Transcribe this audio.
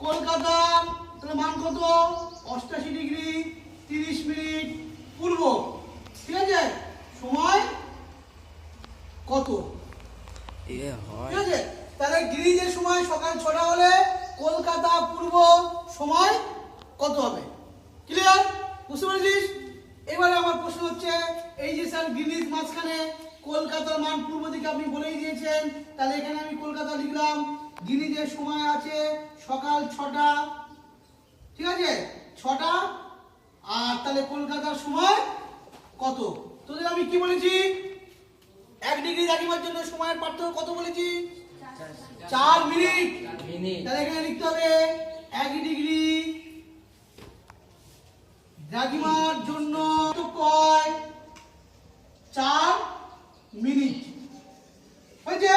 কলকাতার তাহলে মান কত 88 ডিগ্রি 30 মিনিট পূর্ব, ঠিক আছে, সময় কত? ঠিক আছে, তাহলে গ্রিনিচের সময় সকাল 6টা হলে কলকাতা পূর্ব সময় কত হবে? ক্লিয়ার? বুঝতে পেরেছিস? এবারে আমার প্রশ্ন হচ্ছে, এই যে স্যার গ্রিনিচ মাঝখানে কলকাতার মান পূর্ব দিকে আপনি বলেই দিয়েছেন, তাহলে এখানে আমি কলকাতা লিখলাম, গ্রিনিচের সময় আছে সকাল 6টা, ঠিক আছে, 6টা, আর তাহলে কলকাতার সময় কত? তোদের আমি কি বলেছি, 1 ডিগ্রি দ্রাঘিমার জন্য সময়ের পার্থক্য কত বলেছি? 4 মিনিট। তাহলে এখানে লিখতে হবে 1 ডিগ্রি দ্রাঘিমার জন্য কয় 4 মিনিট হয়েছে।